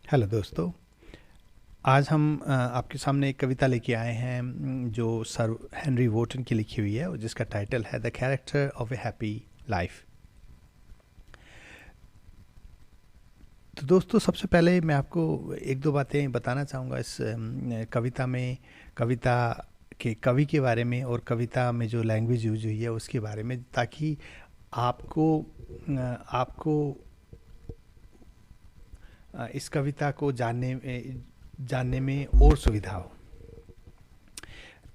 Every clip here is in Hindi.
हेलो दोस्तों। आज हम आपके सामने एक कविता लेके आए हैं जो सर हेनरी वोटन की लिखी हुई है और जिसका टाइटल है the character of a happy life. तो दोस्तों, सबसे पहले मैं आपको एक दो बातें बताना चाहूँगा इस कविता में, कविता के कवि के बारे में और कविता में जो लैंग्वेज यूज हुई है उसके बारे में, ताकि आपको आपको इस कविता को जानने में और सुविधा हो।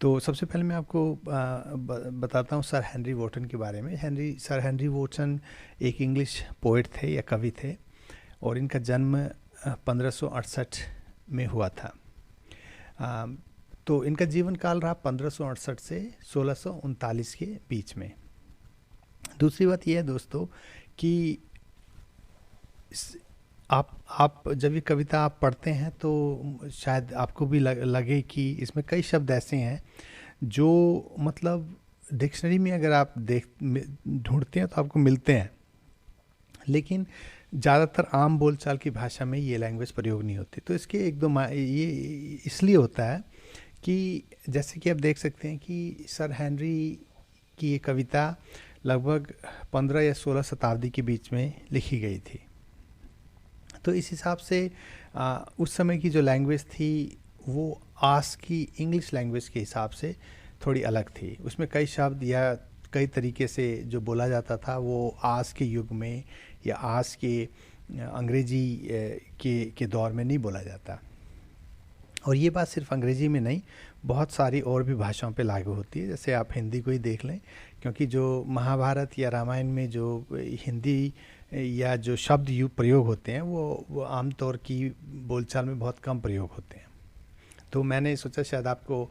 तो सबसे पहले मैं आपको बताता हूँ सर हेनरी वोटन के बारे में। सर हेनरी वोटन एक इंग्लिश पोइट थे या कवि थे और इनका जन्म 1568 में हुआ था। तो इनका जीवन काल रहा 1568 से 1639 के बीच में। दूसरी बात यह है दोस्तों कि आप जब ये कविता आप पढ़ते हैं तो शायद आपको भी लगे कि इसमें कई शब्द ऐसे हैं जो मतलब डिक्शनरी में अगर आप ढूंढते हैं तो आपको मिलते हैं, लेकिन ज़्यादातर आम बोलचाल की भाषा में ये लैंग्वेज प्रयोग नहीं होती। तो इसके एक दो ये इसलिए होता है कि जैसे कि आप देख सकते हैं कि सर हेनरी की ये कविता लगभग 15 या 16 शताब्दी के बीच में लिखी गई थी। तो इस हिसाब से उस समय की जो लैंग्वेज थी वो आज की इंग्लिश लैंग्वेज के हिसाब से थोड़ी अलग थी। उसमें कई शब्द या कई तरीके से जो बोला जाता था वो आज के युग में या आज के अंग्रेजी के दौर में नहीं बोला जाता। और ये बात सिर्फ अंग्रेजी में नहीं, बहुत सारी और भी भाषाओं पे लागू होती है। जैसे आप हिंदी को ही देख लें, क्योंकि जो महाभारत या रामायण में जो हिंदी या जो शब्द प्रयोग होते हैं वो आमतौर की बोलचाल में बहुत कम प्रयोग होते हैं। तो मैंने सोचा शायद आपको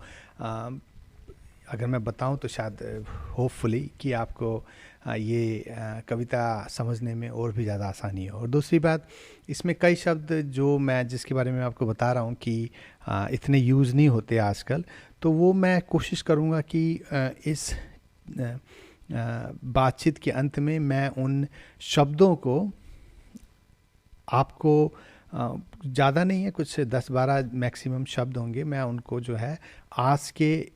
अगर मैं बताऊं तो शायद होपफुली कि आपको ये कविता समझने में और भी ज़्यादा आसानी हो। और दूसरी बात, इसमें कई शब्द जो मैं जिसके बारे में आपको बता रहा हूँ कि इतने यूज़ नहीं होते आजकल, तो वो मैं कोशिश करूँगा कि इस बातचीत के अंत में मैं उन शब्दों को आपको ज़्यादा नहीं है, कुछ 10-12 मैक्सिमम शब्द होंगे, मैं उनको जो है आज के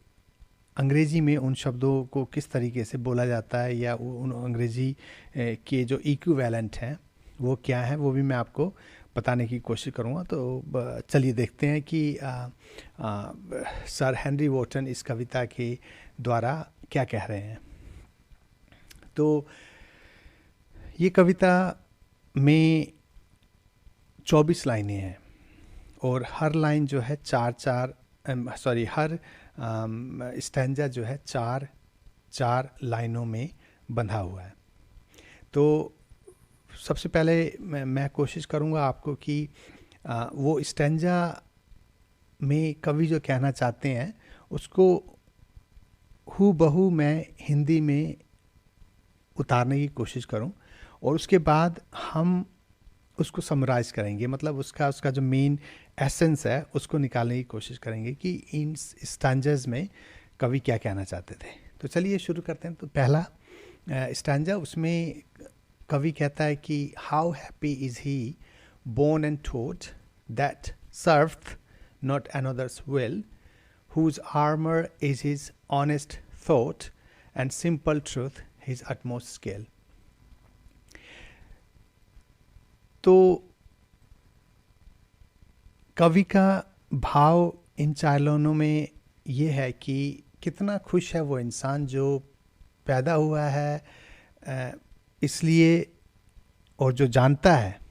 अंग्रेज़ी में उन शब्दों को किस तरीके से बोला जाता है या उन अंग्रेज़ी के जो इक्विवेलेंट हैं वो क्या है, वो भी मैं आपको बताने की कोशिश करूँगा। तो चलिए देखते हैं कि सर हेनरी वोटन इस कविता के द्वारा क्या कह रहे हैं। तो ये कविता में 24 लाइनें हैं और हर लाइन जो है हर स्टैंजा जो है चार लाइनों में बंधा हुआ है। तो सबसे पहले मैं कोशिश करूँगा आपको कि वो स्टैंजा में कवि जो कहना चाहते हैं उसको हूबहू मैं हिंदी में उतारने की कोशिश करूं और उसके बाद हम उसको समराइज करेंगे, मतलब उसका जो मेन एसेंस है उसको निकालने की कोशिश करेंगे कि इन स्टैंजर्स में कवि क्या कहना चाहते थे। तो चलिए शुरू करते हैं। तो पहला स्टैंजा, उसमें कवि कहता है कि how happy is he born and taught that serveth not another's will, whose armor is his honest thought and simple truth his utmost skill। तो कवि का भाव इन चार लाइनों में ये है कि कितना खुश है वो इंसान जो पैदा हुआ है इसलिए, और जो जानता है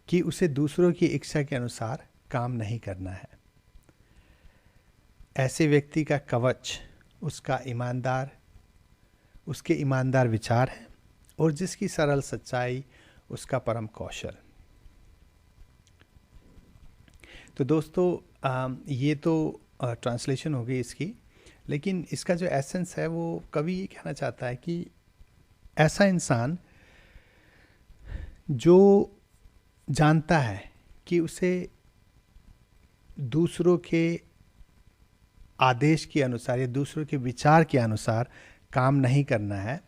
कि उसे दूसरों की इच्छा के अनुसार काम नहीं करना है। ऐसे व्यक्ति का कवच उसके ईमानदार विचार हैं और जिसकी सरल सच्चाई उसका परम कौशल। तो दोस्तों ये तो ट्रांसलेशन हो गई इसकी, लेकिन इसका जो एसेंस है वो कवि ये कहना चाहता है कि ऐसा इंसान जो जानता है कि उसे दूसरों के आदेश के अनुसार या दूसरों के विचार के अनुसार काम नहीं करना है,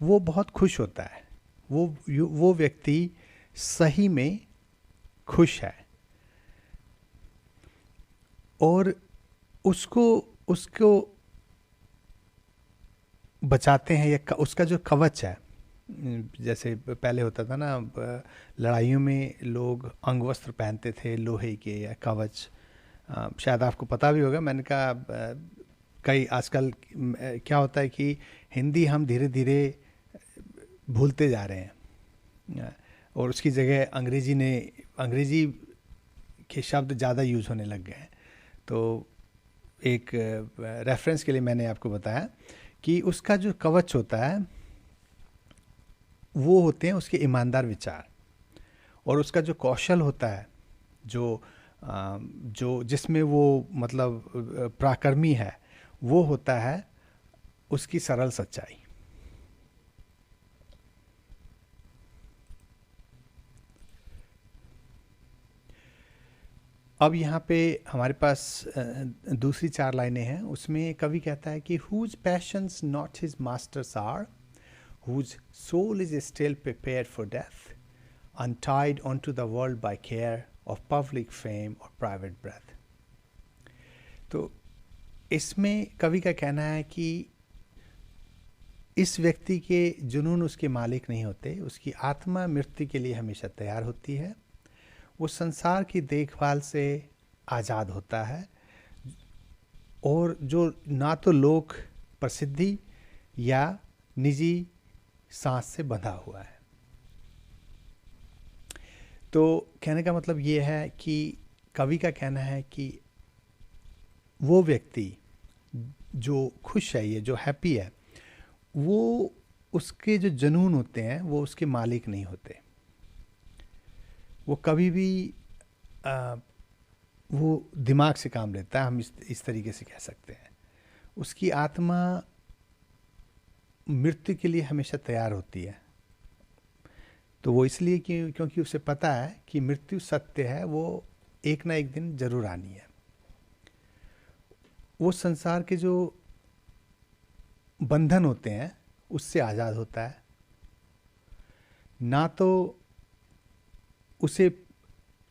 वो बहुत खुश होता है। वो व्यक्ति सही में खुश है, और उसको उसको बचाते हैं, या उसका जो कवच है, जैसे पहले होता था ना, लड़ाइयों में लोग अंगवस्त्र पहनते थे लोहे के या कवच। शायद आपको पता भी होगा, मैंने कहा कई आजकल क्या होता है कि हिंदी हम धीरे धीरे भूलते जा रहे हैं, और उसकी जगह अंग्रेजी के शब्द ज़्यादा यूज़ होने लग गए हैं। तो एक रेफरेंस के लिए मैंने आपको बताया कि उसका जो कवच होता है वो होते हैं उसके ईमानदार विचार, और उसका जो कौशल होता है, जो जिसमें वो मतलब पराक्रमी है, वो होता है उसकी सरल सच्चाई। अब यहाँ पे हमारे पास दूसरी 4 लाइनें हैं। उसमें कवि कहता है कि whose passions not his masters are, whose soul is still prepared for death, untied onto the world by care of public fame or private breath। तो इसमें कवि का कहना है कि इस व्यक्ति के जुनून उसके मालिक नहीं होते, उसकी आत्मा मृत्यु के लिए हमेशा तैयार होती है, वो संसार की देखभाल से आज़ाद होता है, और जो ना तो लोक प्रसिद्धि या निजी सांस से बंधा हुआ है। तो कहने का मतलब ये है कि कवि का कहना है कि वो व्यक्ति जो खुश है, ये जो हैप्पी है, वो उसके जो जुनून होते हैं वो उसके मालिक नहीं होते। वो कभी भी वो दिमाग से काम लेता है, हम इस तरीके से कह सकते हैं। उसकी आत्मा मृत्यु के लिए हमेशा तैयार होती है। तो वो इसलिए क्योंकि उसे पता है कि मृत्यु सत्य है, वो एक ना एक दिन जरूर आनी है। वो संसार के जो बंधन होते हैं उससे आज़ाद होता है। ना तो उसे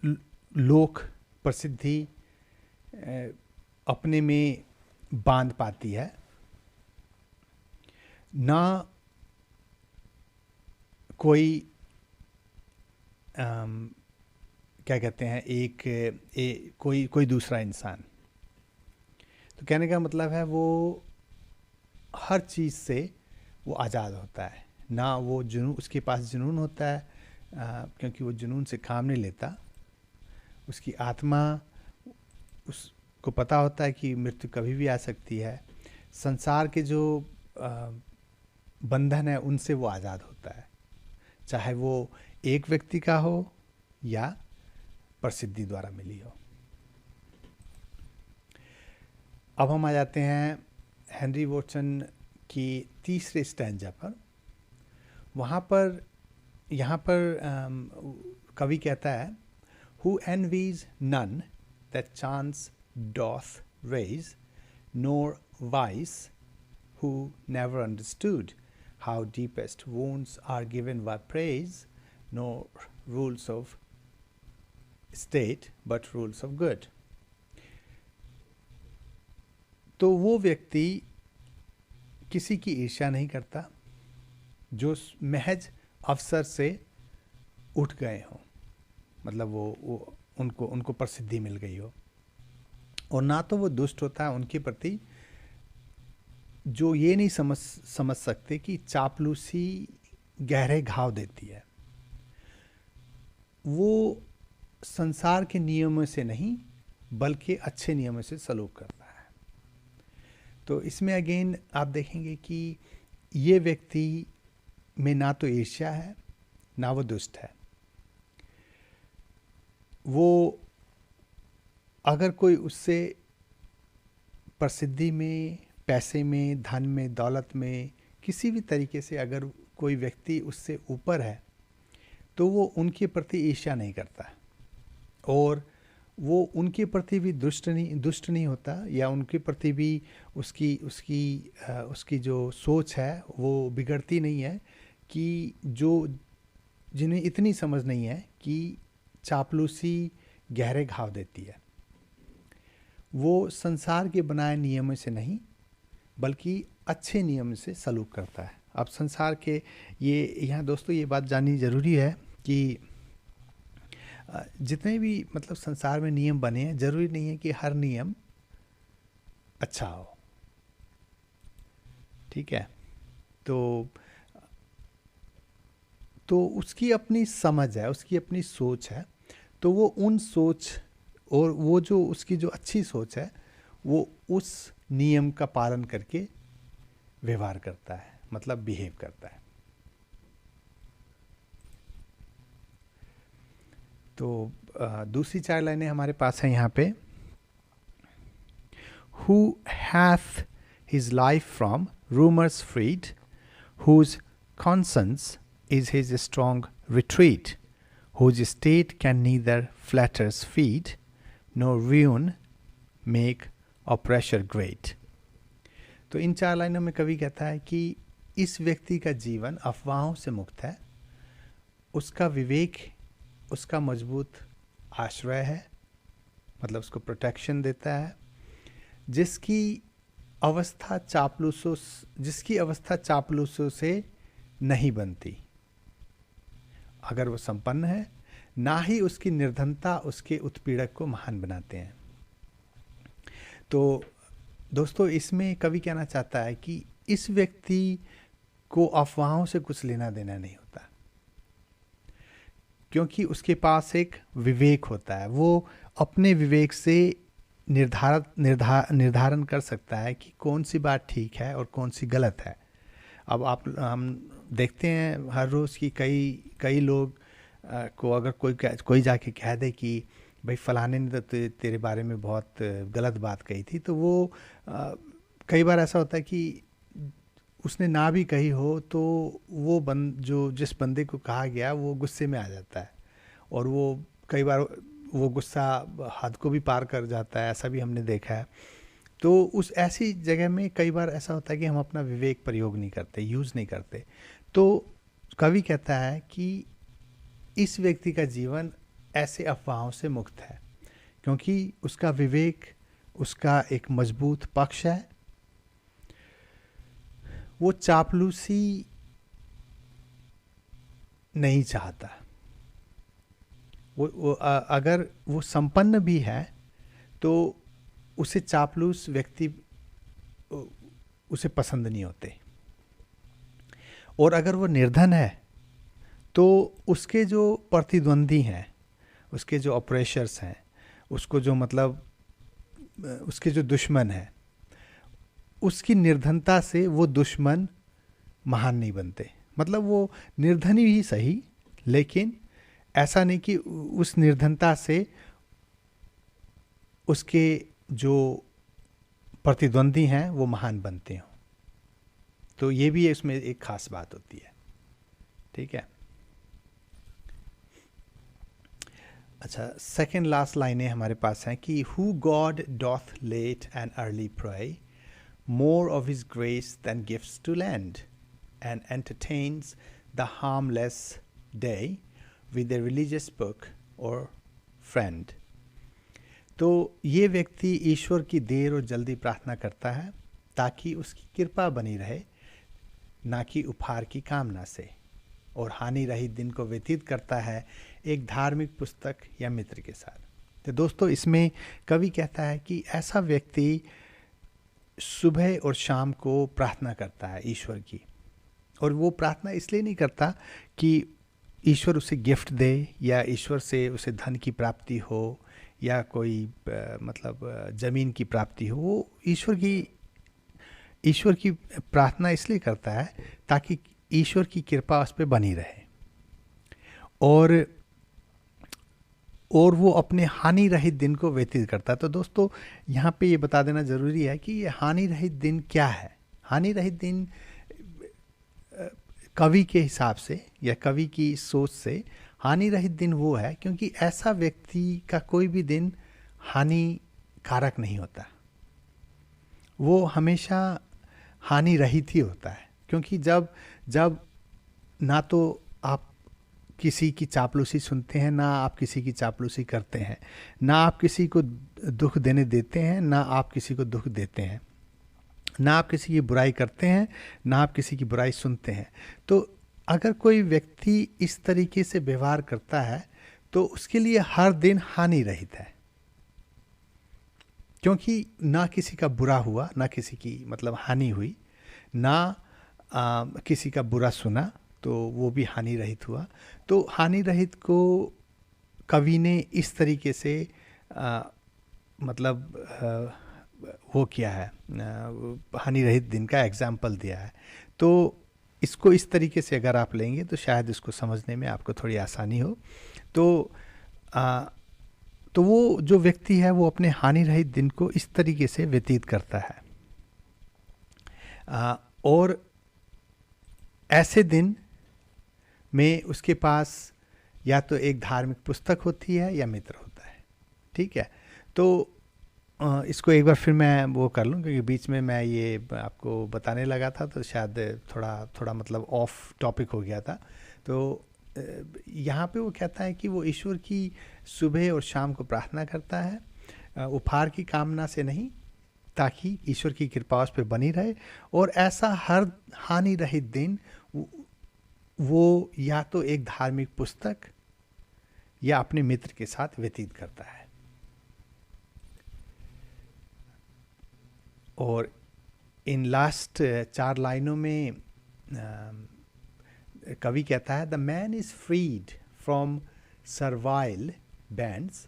लोक प्रसिद्धि अपने में बांध पाती है, ना कोई क्या कहते हैं कोई दूसरा इंसान। तो कहने का मतलब है वो हर चीज़ से वो आज़ाद होता है। ना वो जुनून, उसके पास जुनून होता है क्योंकि वो जुनून से काम नहीं लेता। उसकी आत्मा, उसको पता होता है कि मृत्यु कभी भी आ सकती है। संसार के जो बंधन है उनसे वो आज़ाद होता है, चाहे वो एक व्यक्ति का हो या प्रसिद्धि द्वारा मिली हो। अब हम आ जाते हैं हेनरी वॉटसन की तीसरे स्टैंजा पर। यहाँ पर कवि कहता है, Who envies none that chance doth raise, nor wise who never understood how deepest wounds are given by praise, nor rules of state but rules of good। तो वो व्यक्ति किसी की ईर्ष्या नहीं करता जो महज अवसर से उठ गए हों, मतलब वो उनको प्रसिद्धि मिल गई हो। और ना तो वो दुष्ट होता है उनके प्रति जो ये नहीं समझ सकते कि चापलूसी गहरे घाव देती है। वो संसार के नियमों से नहीं बल्कि अच्छे नियमों से सलूक करता है। तो इसमें अगेन आप देखेंगे कि ये व्यक्ति में ना तो ईर्ष्या है ना वो दुष्ट है। वो अगर कोई उससे प्रसिद्धि में, पैसे में, धन में, दौलत में, किसी भी तरीके से अगर कोई व्यक्ति उससे ऊपर है तो वो उनके प्रति ईर्ष्या नहीं करता, और वो उनके प्रति भी दुष्ट नहीं होता, या उनके प्रति भी उसकी जो सोच है वो बिगड़ती नहीं है कि जिन्हें इतनी समझ नहीं है कि चापलूसी गहरे घाव देती है। वो संसार के बनाए नियमों से नहीं बल्कि अच्छे नियम से सलूक करता है। अब संसार के ये यहाँ दोस्तों ये बात जाननी ज़रूरी है कि जितने भी मतलब संसार में नियम बने हैं, ज़रूरी नहीं है कि हर नियम अच्छा हो। ठीक है, तो उसकी अपनी समझ है, उसकी अपनी सोच है। तो वो उन सोच और वो जो उसकी जो अच्छी सोच है वो उस नियम का पालन करके व्यवहार करता है, मतलब बिहेव करता है। तो दूसरी 4 लाइनें हमारे पास हैं यहाँ पे। Who hath his life from rumors freed, whose conscience is his strong retreat, whose state can neither flatters feed, nor ruin make oppressor great। तो इन 4 लाइनों में कवि कहता है कि इस व्यक्ति का जीवन अफवाहों से मुक्त है, उसका विवेक उसका मजबूत आश्रय है, मतलब उसको प्रोटेक्शन देता है, जिसकी अवस्था चापलूसों से नहीं बनती। अगर वो संपन्न है, ना ही उसकी निर्धनता उसके उत्पीड़क को महान बनाते हैं। तो दोस्तों इसमें कवि कहना चाहता है कि इस व्यक्ति को अफवाहों से कुछ लेना देना नहीं होता, क्योंकि उसके पास एक विवेक होता है। वो अपने विवेक से निर्धारण कर सकता है कि कौन सी बात ठीक है और कौन सी गलत है। अब हम देखते हैं हर रोज़ की कई लोग को अगर कोई जाके कह दे कि भाई फलाने ने तो तेरे बारे में बहुत गलत बात कही थी, तो वो कई बार ऐसा होता है कि उसने ना भी कही हो तो वो जिस बंदे को कहा गया वो गुस्से में आ जाता है, और वो कई बार वो गुस्सा हद को भी पार कर जाता है, ऐसा भी हमने देखा है। तो उस ऐसी जगह में कई बार ऐसा होता है कि हम अपना विवेक प्रयोग नहीं करते, यूज़ नहीं करते। तो कवि कहता है कि इस व्यक्ति का जीवन ऐसे अफवाहों से मुक्त है, क्योंकि उसका विवेक उसका एक मजबूत पक्ष है। वो चापलूसी नहीं चाहता। अगर वो संपन्न भी है तो उसे चापलूस व्यक्ति उसे पसंद नहीं होते, और अगर वो निर्धन है तो उसके जो प्रतिद्वंदी हैं, उसके जो ऑपरेशर्स हैं, उसको जो मतलब उसके जो दुश्मन हैं, उसकी निर्धनता से वो दुश्मन महान नहीं बनते। मतलब वो निर्धन ही सही, लेकिन ऐसा नहीं कि उस निर्धनता से उसके जो प्रतिद्वंदी हैं वो महान बनते हों। तो ये भी इसमें एक खास बात होती है। ठीक है, अच्छा, सेकेंड लास्ट लाइनें हमारे पास हैं कि who God doth late and early pray, more of his grace than gifts to lend, and entertains the harmless day with a religious book or friend। तो ये व्यक्ति ईश्वर की देर और जल्दी प्रार्थना करता है ताकि उसकी कृपा बनी रहे, ना कि उपहार की कामना से, और हानि रहित दिन को व्यतीत करता है एक धार्मिक पुस्तक या मित्र के साथ। तो दोस्तों इसमें कवि कहता है कि ऐसा व्यक्ति सुबह और शाम को प्रार्थना करता है ईश्वर की, और वो प्रार्थना इसलिए नहीं करता कि ईश्वर उसे गिफ्ट दे या ईश्वर से उसे धन की प्राप्ति हो या कोई मतलब ज़मीन की प्राप्ति हो। वो ईश्वर की प्रार्थना इसलिए करता है ताकि ईश्वर की कृपा उस पर बनी रहे, और वो अपने हानि रहित दिन को व्यतीत करता है। तो दोस्तों यहाँ पे ये बता देना ज़रूरी है कि ये हानि रहित दिन क्या है। हानि रहित दिन कवि के हिसाब से या कवि की सोच से हानि रहित दिन वो है क्योंकि ऐसा व्यक्ति का कोई भी दिन हानिकारक नहीं होता, वो हमेशा हानि रहित ही होता है। क्योंकि जब ना तो आप किसी की चापलूसी सुनते हैं, ना आप किसी की चापलूसी करते हैं, ना आप किसी को दुख देने देते हैं, ना आप किसी को दुख देते हैं, ना आप किसी की बुराई करते हैं, ना आप किसी की बुराई सुनते हैं। तो अगर कोई व्यक्ति इस तरीके से व्यवहार करता है तो उसके लिए हर दिन हानि रहित है, क्योंकि ना किसी का बुरा हुआ, ना किसी की मतलब हानि हुई, ना किसी का बुरा सुना, तो वो भी हानि रहित हुआ। तो हानि रहित को कवि ने इस तरीके से मतलब वो किया है, हानि रहित दिन का एग्जाम्पल दिया है। तो इसको इस तरीके से अगर आप लेंगे तो शायद इसको समझने में आपको थोड़ी आसानी हो। तो वो जो व्यक्ति है वो अपने हानि रहित दिन को इस तरीके से व्यतीत करता है। और ऐसे दिन में उसके पास या तो एक धार्मिक पुस्तक होती है या मित्र होता है। ठीक है, तो इसको एक बार फिर मैं वो कर लूँ, क्योंकि बीच में मैं ये आपको बताने लगा था तो शायद थोड़ा मतलब ऑफ टॉपिक हो गया था। तो यहाँ पे वो कहता है कि वो ईश्वर की सुबह और शाम को प्रार्थना करता है, उपहार की कामना से नहीं, ताकि ईश्वर की कृपा उस पर बनी रहे। और ऐसा हर हानि रहित दिन वो या तो एक धार्मिक पुस्तक या अपने मित्र के साथ व्यतीत करता है। और इन लास्ट 4 लाइनों में कवि कहता है, the man is freed from servile bands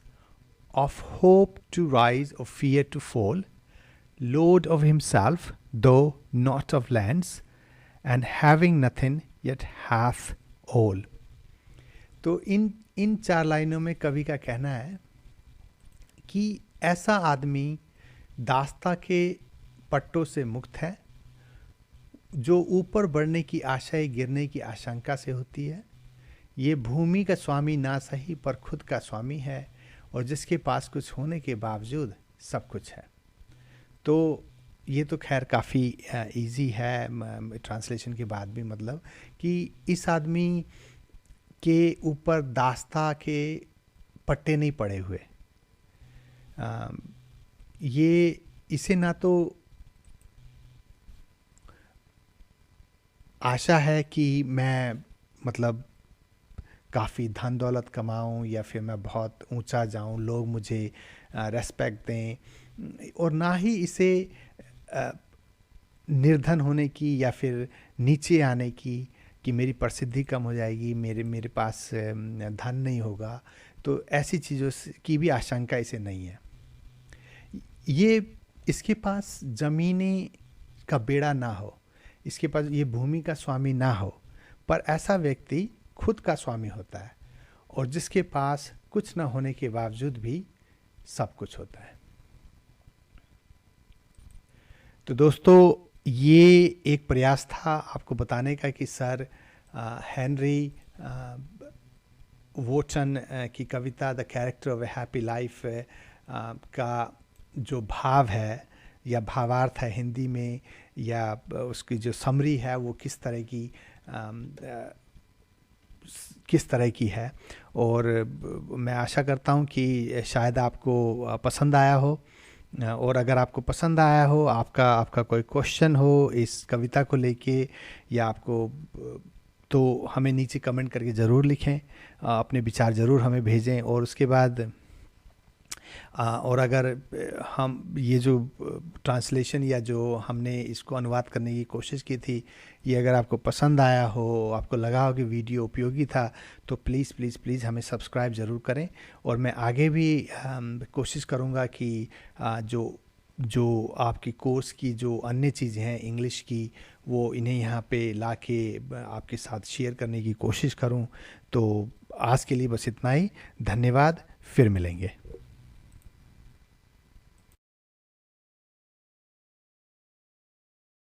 of hope to rise or fear to fall, lord of himself though not of lands, and having nothing yet hath all। तो इन 4 लाइनों में कवि का कहना है कि ऐसा आदमी दास्ता के पट्टों से मुक्त है, जो ऊपर बढ़ने की आशा गिरने की आशंका से होती है। ये भूमि का स्वामी ना सही पर खुद का स्वामी है, और जिसके पास कुछ होने के बावजूद सब कुछ है। तो ये तो खैर काफ़ी इजी है ट्रांसलेशन के बाद भी, मतलब कि इस आदमी के ऊपर दास्ता के पट्टे नहीं पड़े हुए। ये इसे ना तो आशा है कि मैं मतलब काफ़ी धन दौलत कमाऊं या फिर मैं बहुत ऊंचा जाऊं, लोग मुझे रेस्पेक्ट दें, और ना ही इसे निर्धन होने की या फिर नीचे आने की कि मेरी प्रसिद्धि कम हो जाएगी, मेरे पास धन नहीं होगा, तो ऐसी चीज़ों की भी आशंका इसे नहीं है। ये इसके पास ज़मीनी का बेड़ा ना हो, इसके पास ये भूमि का स्वामी ना हो, पर ऐसा व्यक्ति खुद का स्वामी होता है, और जिसके पास कुछ ना होने के बावजूद भी सब कुछ होता है। तो दोस्तों, ये एक प्रयास था आपको बताने का कि सर हेनरी वोटन की कविता the character of a happy life का जो भाव है या भावार्थ है हिंदी में, या उसकी जो समरी है वो किस तरह की है। और मैं आशा करता हूँ कि शायद आपको पसंद आया हो, और अगर आपको पसंद आया हो, आपका कोई क्वेश्चन हो इस कविता को लेके या आपको, तो हमें नीचे कमेंट करके ज़रूर लिखें, अपने विचार ज़रूर हमें भेजें। और उसके बाद और अगर हम ये जो ट्रांसलेशन या जो हमने इसको अनुवाद करने की कोशिश की थी, ये अगर आपको पसंद आया हो, आपको लगा हो कि वीडियो उपयोगी था, तो प्लीज़ प्लीज़ प्लीज़ हमें सब्सक्राइब ज़रूर करें। और मैं आगे भी कोशिश करूँगा कि जो आपकी कोर्स की जो अन्य चीज़ें हैं इंग्लिश की, वो इन्हें यहाँ पे ला के आपके साथ शेयर करने की कोशिश करूँ। तो आज के लिए बस इतना ही। धन्यवाद, फिर मिलेंगे।